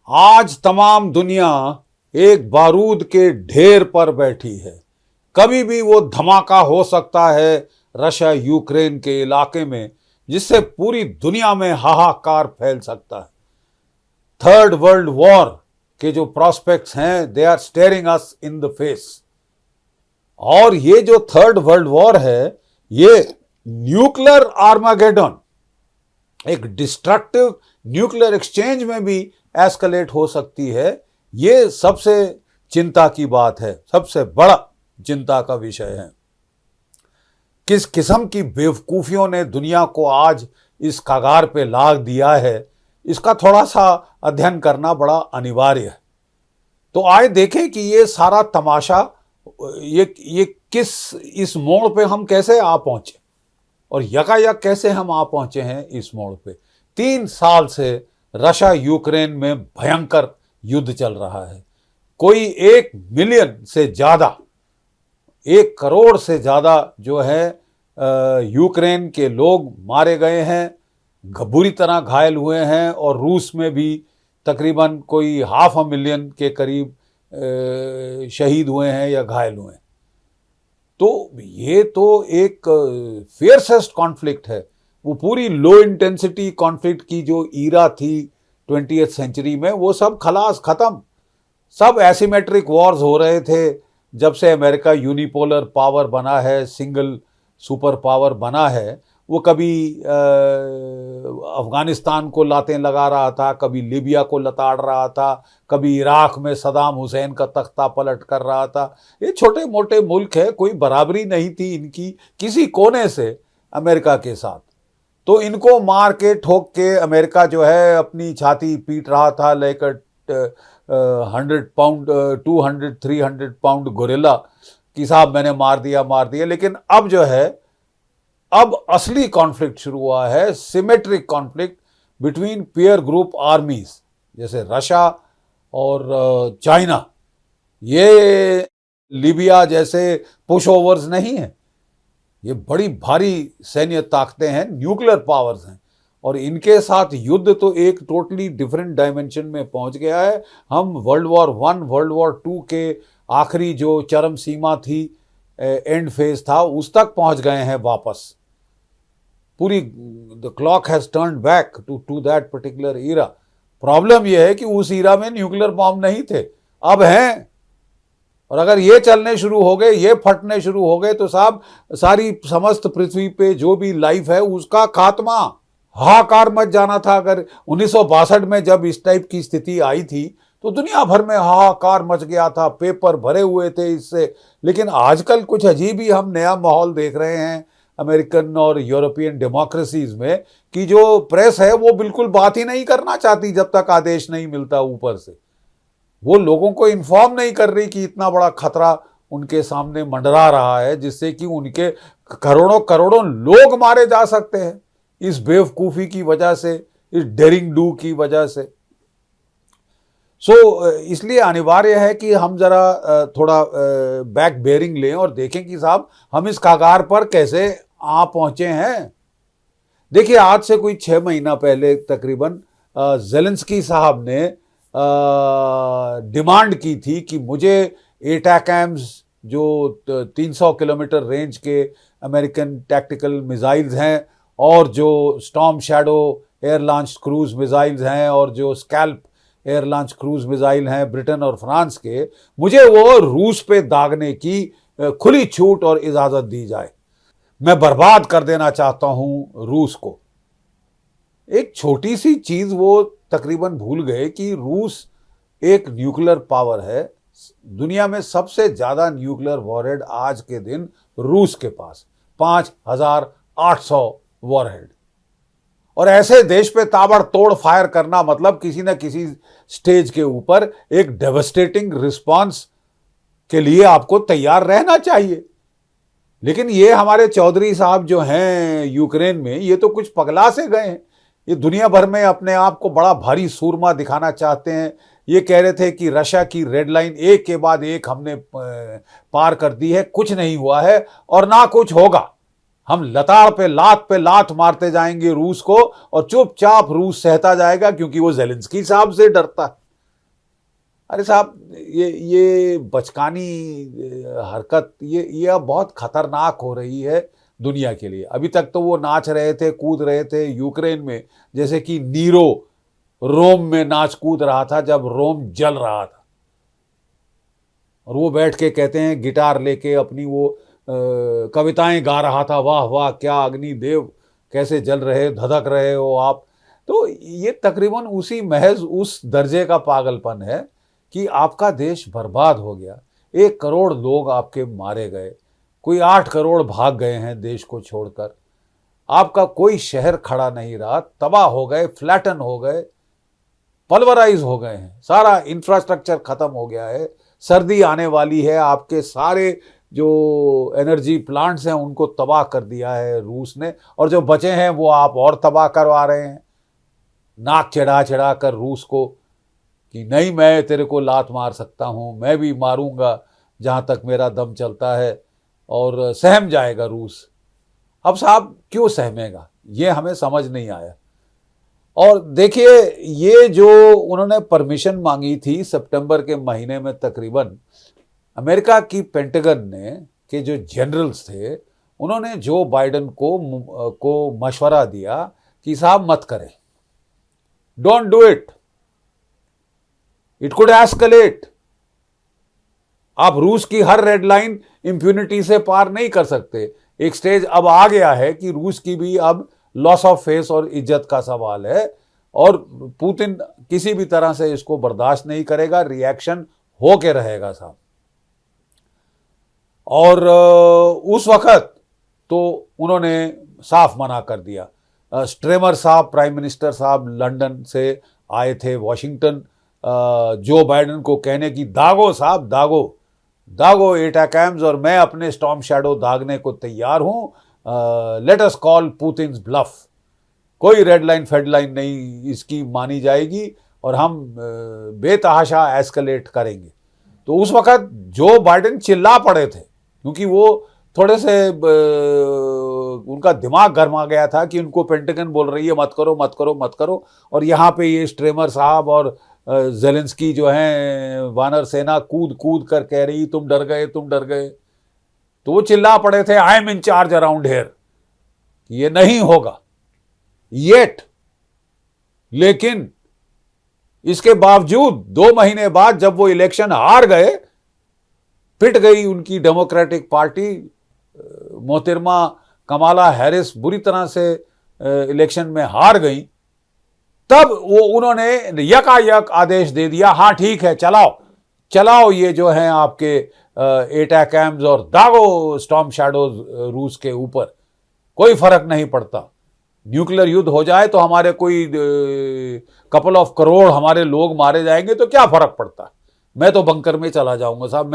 आज तमाम दुनिया एक बारूद के ढेर पर बैठी है। कभी भी वो धमाका हो सकता है रशिया यूक्रेन के इलाके में, जिससे पूरी दुनिया में हाहाकार फैल सकता है। थर्ड वर्ल्ड वॉर के जो प्रॉस्पेक्ट्स हैं, they are staring us in the face. और ये जो थर्ड वर्ल्ड वॉर है, ये न्यूक्लियर आर्मागेडन, एक डिस्ट्रक्टिव न्यूक्लियर एक्सचेंज में भी एस्केलेट हो सकती है। ये सबसे चिंता की बात है, सबसे बड़ा चिंता का विषय है। किस किस्म की बेवकूफियों ने दुनिया को आज इस कगार पे लाद दिया है, इसका थोड़ा सा अध्ययन करना बड़ा अनिवार्य है। तो आए देखें कि ये सारा तमाशा, ये किस इस मोड़ पे हम कैसे आ पहुंचे और यकायक कैसे हम आ पहुंचे हैं इस मोड़ पे। 3 साल से रशिया यूक्रेन में भयंकर युद्ध चल रहा है। कोई 1 मिलियन से ज्यादा, 1 करोड़ से ज्यादा जो है यूक्रेन के लोग मारे गए हैं, बुरी तरह घायल हुए हैं, और रूस में भी तकरीबन कोई 500,000 के करीब शहीद हुए हैं या घायल हुए हैं। तो ये तो एक फियरसेस्ट कॉन्फ्लिक्ट है। वो पूरी लो इंटेंसिटी कॉन्फ्लिक्ट की जो ईरा थी 20th सेंचुरी में, वो सब खलास खत्म। सब एसिमेट्रिक वॉर्स हो रहे थे जब से अमेरिका यूनिपोलर पावर बना है, सिंगल सुपर पावर बना है। वो कभी अफगानिस्तान को लातें लगा रहा था, कभी लीबिया को लताड़ रहा था, कभी इराक में सदाम हुसैन का तख्ता पलट कर रहा था। ये छोटे मोटे मुल्क है, कोई बराबरी नहीं थी इनकी किसी कोने से अमेरिका के साथ। तो इनको मार के ठोक के अमेरिका जो है अपनी छाती पीट रहा था, लेकर 100 पाउंड 200 300 पाउंड गोरिल्ला कि साहब मैंने मार दिया। लेकिन अब जो है, अब असली कॉन्फ्लिक्ट शुरू हुआ है, symmetric conflict between peer group आर्मीज, जैसे रशिया और चाइना। ये लीबिया जैसे पुश ओवर्स नहीं है, ये बड़ी भारी सैन्य ताकतें हैं, न्यूक्लियर पावर्स हैं, और इनके साथ युद्ध तो एक टोटली डिफरेंट डायमेंशन में पहुंच गया है। हम वर्ल्ड वॉर 1 वर्ल्ड वॉर 2 के आखिरी जो चरम सीमा थी, एंड फेज था, उस तक पहुंच गए हैं वापस। पूरी the clock has turned back to that particular era. Problem यह है कि उस ईरा में न्यूक्लियर बॉम्ब नहीं थे, अब हैं। और अगर ये चलने शुरू हो गए, ये फटने शुरू हो गए, तो साहब सारी समस्त पृथ्वी पे जो भी लाइफ है उसका खात्मा। हाहाकार मच जाना था। अगर 1962 में जब इस टाइप की स्थिति आई थी तो दुनिया भर में हाहाकार मच गया था, पेपर भरे हुए थे इससे। लेकिन आजकल कुछ अजीब ही हम नया माहौल देख रहे हैं अमेरिकन और यूरोपियन डेमोक्रेसीज में, कि जो प्रेस है वो बिल्कुल बात ही नहीं करना चाहती जब तक आदेश नहीं मिलता ऊपर से। वो लोगों को इन्फॉर्म नहीं कर रही कि इतना बड़ा खतरा उनके सामने मंडरा रहा है, जिससे कि उनके करोड़ों करोड़ों लोग मारे जा सकते हैं इस बेवकूफ़ी की वजह से, इस डेरिंग डू की वजह से। इसलिए अनिवार्य है कि हम जरा थोड़ा बैक बेयरिंग लें और देखें कि साहब हम इस कगार पर कैसे आ पहुंचे हैं। देखिए, आज से कोई 6 महीना पहले तकरीबन ज़ेलेंस्की साहब ने डिमांड की थी कि मुझे एटैकम्स, जो 300 किलोमीटर रेंज के अमेरिकन टैक्टिकल मिसाइल्स हैं, और जो storm shadow air launch cruise missiles हैं, और जो scalp air launch cruise missile हैं ब्रिटेन और फ्रांस के, मुझे वो रूस पे दागने की खुली छूट और इजाज़त दी जाए। मैं बर्बाद कर देना चाहता हूं रूस को। एक छोटी सी चीज़ वो तकरीबन भूल गए कि रूस एक न्यूक्लियर पावर है। दुनिया में सबसे ज़्यादा न्यूक्लियर वॉरहेड आज के दिन रूस के पास 5,800 वॉरहेड। और ऐसे देश पे ताबड़तोड़ फायर करना मतलब किसी न किसी स्टेज के ऊपर एक डेवस्टेटिंग रिस्पांस के लिए आपको तैयार रहना चाहिए। लेकिन ये हमारे चौधरी साहब जो हैं यूक्रेन में, ये तो कुछ पगला से गए हैं। ये दुनिया भर में अपने आप को बड़ा भारी सूरमा दिखाना चाहते हैं। ये कह रहे थे कि रशिया की रेड लाइन एक के बाद एक हमने पार कर दी है, कुछ नहीं हुआ है और ना कुछ होगा। हम लताड़ पे लात मारते जाएंगे रूस को, और चुपचाप रूस सहता जाएगा, क्योंकि वो ज़ेलेंस्की साहब से डरता है। अरे साहब, ये बचकानी हरकत ये अब बहुत खतरनाक हो रही है दुनिया के लिए। अभी तक तो वो नाच रहे थे, कूद रहे थे यूक्रेन में, जैसे कि नीरो रोम में नाच कूद रहा था जब रोम जल रहा था। और वो बैठ के कहते हैं गिटार लेके अपनी वो कविताएं गा रहा था, वाह वाह क्या अग्निदेव, कैसे जल रहे, धधक रहे हो आप। तो ये तकरीबन उसी महज उस दर्जे का पागलपन है कि आपका देश बर्बाद हो गया, 1 करोड़ लोग आपके मारे गए, कोई 8 करोड़ भाग गए हैं देश को छोड़कर, आपका कोई शहर खड़ा नहीं रहा, तबाह हो गए, फ्लैटन हो गए, पल्वराइज हो गए हैं, सारा इंफ्रास्ट्रक्चर खत्म हो गया है। सर्दी आने वाली है, आपके सारे जो एनर्जी प्लांट्स हैं उनको तबाह कर दिया है रूस ने, और जो बचे हैं वो आप और तबाह करवा रहे हैं, नाक चढ़ा चढ़ा कर रूस को कि नहीं मैं तेरे को लात मार सकता हूं, मैं भी मारूंगा जहां तक मेरा दम चलता है, और सहम जाएगा रूस। अब साहब क्यों सहमेगा, ये हमें समझ नहीं आया। और देखिए, ये जो उन्होंने परमिशन मांगी थी सितंबर के महीने में, तकरीबन अमेरिका की पेंटागन ने के जो जनरल्स थे उन्होंने जो बाइडेन को मशवरा दिया कि साहब मत करें, don't do it, it could escalate. आप रूस की हर रेड लाइन इंप्यूनिटी से पार नहीं कर सकते। एक स्टेज अब आ गया है कि रूस की भी अब लॉस ऑफ फेस और इज्जत का सवाल है, और पुतिन किसी भी तरह से इसको बर्दाश्त नहीं करेगा, रिएक्शन होके रहेगा साहब। और उस वक्त तो उन्होंने साफ मना कर दिया। स्ट्रेमर साहब, प्राइम मिनिस्टर साहब लंदन से आए थे वॉशिंगटन, जो बाइडेन को कहने की दागो साहब, दागो दागो एटैकम्स, और मैं अपने स्टॉर्म शैडो दागने को तैयार हूं। लेट अस कॉल पुतिन्स ब्लफ, कोई रेड लाइन फेड लाइन नहीं इसकी मानी जाएगी, और हम बेतहाशा एस्केलेट करेंगे। तो उस वक्त जो बाइडेन चिल्ला पड़े थे, क्योंकि वो थोड़े से उनका दिमाग गर्मा गया था कि उनको पेंटागन बोल रही है मत करो मत करो मत करो, और यहाँ पे ये स्ट्रेमर साहब और जेलेंस्की जो हैं वानर सेना कूद कूद कर कह रही तुम डर गए तुम डर गए। तो वो चिल्ला पड़े थे I am in charge around hair, ये नहीं होगा येट। लेकिन इसके बावजूद 2 महीने बाद जब वो इलेक्शन हार गए, पिट गई उनकी डेमोक्रेटिक पार्टी, मोहतरमा कमाला हैरिस बुरी तरह से इलेक्शन में हार गई, तब वो उन्होंने यकायक आदेश दे दिया, हाँ ठीक है चलाओ चलाओ ये जो हैं आपके एटैकम्स और दागो स्टॉर्म शैडोज रूस के ऊपर, कोई फर्क नहीं पड़ता। न्यूक्लियर युद्ध हो जाए तो हमारे कोई कपल ऑफ करोड़ हमारे लोग मारे जाएंगे तो क्या फर्क पड़ता, मैं तो बंकर में चला जाऊंगा साहब,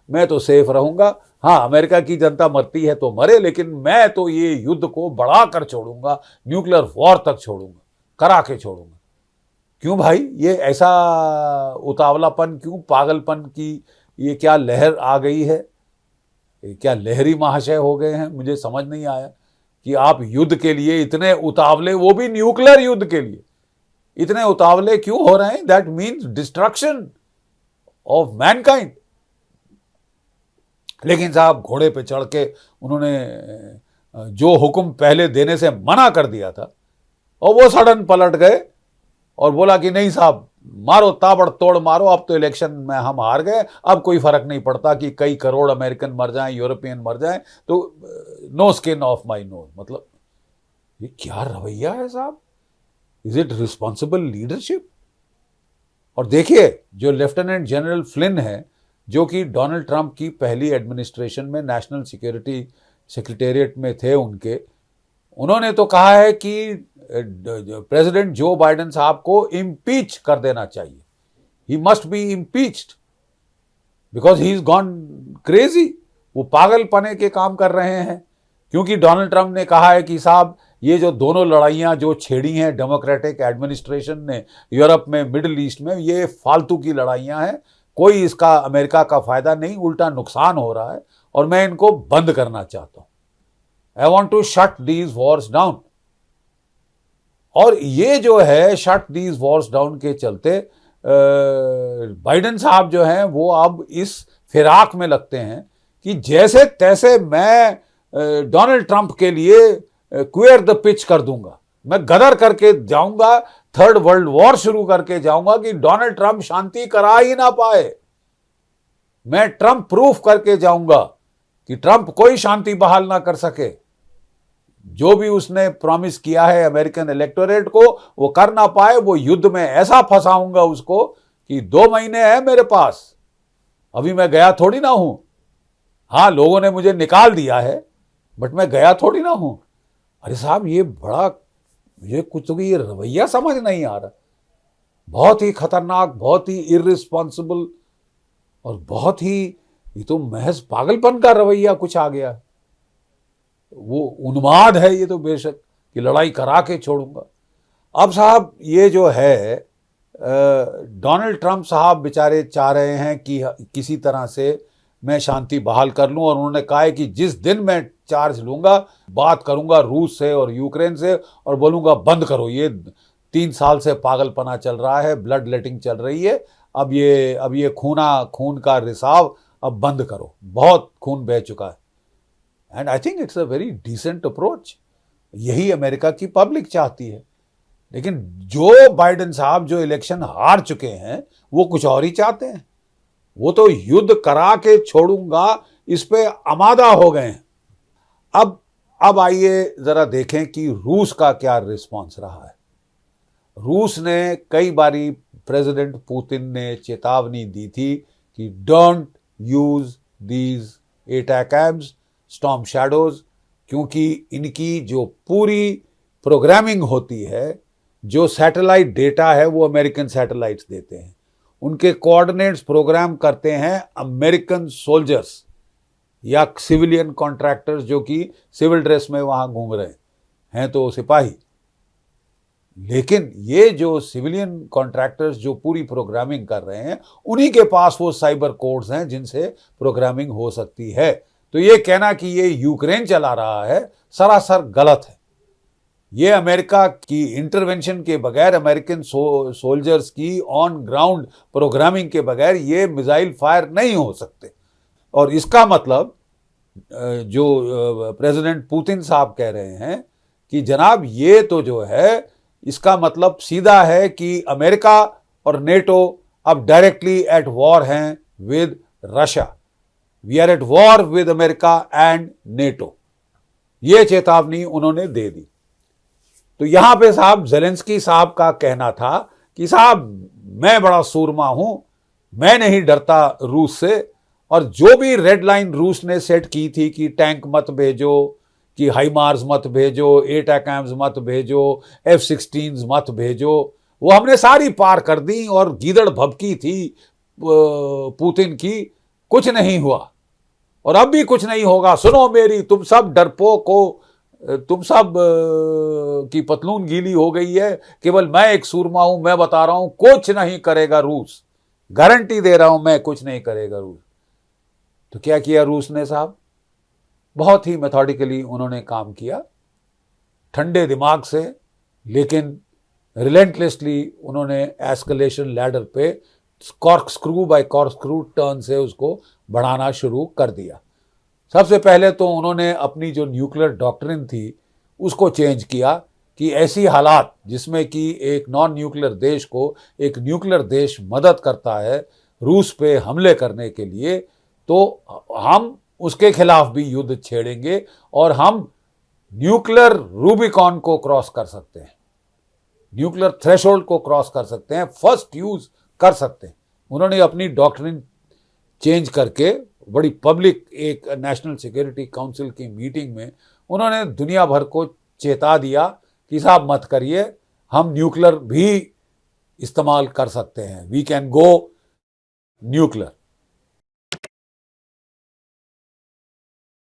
मैं तो सेफ रहूंगा। हाँ, अमेरिका की जनता मरती है तो मरे, लेकिन मैं तो ये युद्ध को बढ़ाकर छोड़ूंगा, न्यूक्लियर वॉर तक छोड़ूंगा, करा के छोड़ूंगा। क्यों भाई, ये ऐसा उतावलापन क्यों, पागलपन की ये क्या लहर आ गई है, ये क्या लहरी महाशय हो गए हैं, मुझे समझ नहीं आया कि आप युद्ध के लिए इतने उतावले, वो भी न्यूक्लियर युद्ध के लिए इतने उतावले क्यों हो रहे हैं। That means destruction of Mankind. लेकिन साहब घोड़े पे चढ़ के उन्होंने जो हुक्म पहले देने से मना कर दिया था, और वो सडन पलट गए और बोला कि नहीं साहब मारो ताबड़तोड़ मारो, अब तो इलेक्शन में हम हार गए, अब कोई फर्क नहीं पड़ता कि कई करोड़ अमेरिकन मर जाएं, यूरोपियन मर जाएं, तो no skin off my nose. मतलब ये क्या रवैया है साहब, इज इट रिस्पॉन्सिबल लीडरशिप। और देखिए जो लेफ्टिनेंट जनरल फ्लिन है, जो कि डोनाल्ड ट्रंप की पहली एडमिनिस्ट्रेशन में नेशनल सिक्योरिटी सेक्रेटेरिएट में थे उन्होंने तो कहा है कि प्रेसिडेंट जो बाइडेन साहब को इम्पीच कर देना चाहिए, he must be impeached because he is gone crazy. वो पागलपने के काम कर रहे हैं, क्योंकि डोनाल्ड ट्रंप ने कहा है कि साहब ये जो दोनों लड़ाइयां जो छेड़ी हैं डेमोक्रेटिक एडमिनिस्ट्रेशन ने यूरोप में, मिडिल ईस्ट में, ये फालतू की लड़ाइयां हैं, कोई इसका अमेरिका का फायदा नहीं, उल्टा नुकसान हो रहा है, और मैं इनको बंद करना चाहता हूं। I want to shut these wars down. और ये जो है शट दीज वॉर्स डाउन के चलते बाइडेन साहब जो हैं वो अब इस फिराक में लगते हैं कि जैसे तैसे मैं डोनाल्ड ट्रंप के लिए क्लियर द पिच कर दूंगा, मैं गदर करके जाऊंगा, थर्ड वर्ल्ड वॉर शुरू करके जाऊंगा कि डोनाल्ड ट्रंप शांति करा ही ना पाए। मैं ट्रंप प्रूफ करके जाऊंगा कि ट्रंप कोई शांति बहाल ना कर सके। जो भी उसने प्रॉमिस किया है अमेरिकन इलेक्टोरेट को वो कर ना पाए। वो युद्ध में ऐसा फंसाऊंगा उसको कि 2 महीने हैं मेरे पास, अभी मैं गया थोड़ी ना हूं। हाँ, लोगों ने मुझे निकाल दिया है बट मैं गया थोड़ी ना हूं। अरे साहब, ये बड़ा, मुझे कुछ तो ये रवैया समझ नहीं आ रहा। बहुत ही खतरनाक, बहुत ही इररिस्पॉन्सिबल और बहुत ही, ये तो महज पागलपन का रवैया कुछ आ गया। वो उन्माद है ये तो बेशक कि लड़ाई करा के छोड़ूंगा। अब साहब ये जो है डोनाल्ड ट्रंप साहब बेचारे चाह रहे हैं कि किसी तरह से मैं शांति बहाल कर लूं, और उन्होंने कहा है कि जिस दिन मैं चार्ज लूंगा बात करूंगा रूस से और यूक्रेन से और बोलूंगा बंद करो, ये 3 साल से पागलपना चल रहा है, ब्लड लेटिंग चल रही है, अब ये खून का रिसाव अब बंद करो, बहुत खून बह चुका है। And I think it's a very decent approach. यही अमेरिका की पब्लिक चाहती है। लेकिन जो बाइडेन साहब जो इलेक्शन हार चुके हैं वो कुछ और ही चाहते हैं। वो तो युद्ध करा के छोड़ूंगा इस पे आमादा हो गए हैं। अब आइए जरा देखें कि रूस का क्या रिस्पॉन्स रहा है। रूस ने कई बारी प्रेसिडेंट पुतिन ने चेतावनी दी थी कि don't use these ATACMS, Storm Shadows, क्योंकि इनकी जो पूरी प्रोग्रामिंग होती है, जो सैटेलाइट डेटा है वो अमेरिकन सैटेलाइट्स देते हैं, उनके कोऑर्डिनेट्स प्रोग्राम करते हैं अमेरिकन सोल्जर्स या सिविलियन कॉन्ट्रैक्टर्स जो कि सिविल ड्रेस में वहां घूम रहे हैं, तो सिपाही। लेकिन ये जो सिविलियन कॉन्ट्रैक्टर्स जो पूरी प्रोग्रामिंग कर रहे हैं, उन्हीं के पास वो साइबर कोड्स हैं जिनसे प्रोग्रामिंग हो सकती है। तो ये कहना कि ये यूक्रेन चला रहा है सरासर गलत है। ये अमेरिका की इंटरवेंशन के बगैर, अमेरिकन सोल्जर्स की ऑन ग्राउंड प्रोग्रामिंग के बगैर ये मिसाइल फायर नहीं हो सकते। और इसका मतलब जो प्रेसिडेंट पुतिन साहब कह रहे हैं कि जनाब ये तो जो है, इसका मतलब सीधा है कि अमेरिका और नेटो अब डायरेक्टली एट वॉर हैं with Russia. We are at war with America and NATO, ये चेतावनी उन्होंने दे दी। तो यहां पे साहब ज़ेलेंस्की साहब का कहना था कि साहब मैं बड़ा सूरमा हूं, मैं नहीं डरता रूस से, और जो भी रेड लाइन रूस ने सेट की थी कि टैंक मत भेजो, कि हाईमार्स मत भेजो, एटैकम्स मत भेजो, F-16 मत भेजो, वो हमने सारी पार कर दी। और गीदड़ भभकी थी पुतिन की, कुछ नहीं हुआ और अब भी कुछ नहीं होगा। सुनो मेरी, तुम सब डरपोक हो, तुम सब की पतलून गीली हो गई है, केवल मैं एक सूरमा हूं, मैं बता रहा हूं कुछ नहीं करेगा रूस, गारंटी दे रहा हूं मैं, कुछ नहीं करेगा रूस। तो क्या किया रूस ने साहब? बहुत ही मेथोडिकली उन्होंने काम किया, ठंडे दिमाग से, लेकिन रिलेंटलेसली उन्होंने एस्केलेशन लैडर पे कॉर्कस्क्रू बाय कॉर्कस्क्रू टर्न से उसको बढ़ाना शुरू कर दिया। सबसे पहले तो उन्होंने अपनी जो न्यूक्लियर डॉक्ट्रिन थी उसको चेंज किया कि ऐसी हालात जिसमें कि एक नॉन न्यूक्लियर देश को एक न्यूक्लियर देश मदद करता है रूस पे हमले करने के लिए, तो हम उसके खिलाफ भी युद्ध छेड़ेंगे और हम न्यूक्लियर रूबिकॉन को क्रॉस कर सकते हैं, न्यूक्लियर थ्रेशोल्ड को क्रॉस कर सकते हैं, फर्स्ट यूज कर सकते हैं। उन्होंने अपनी डॉक्ट्रिन चेंज करके बड़ी पब्लिक एक नेशनल सिक्योरिटी काउंसिल की मीटिंग में उन्होंने दुनिया भर को चेता दिया कि साहब मत करिए, हम न्यूक्लियर भी इस्तेमाल कर सकते हैं, वी कैन गो न्यूक्लियर।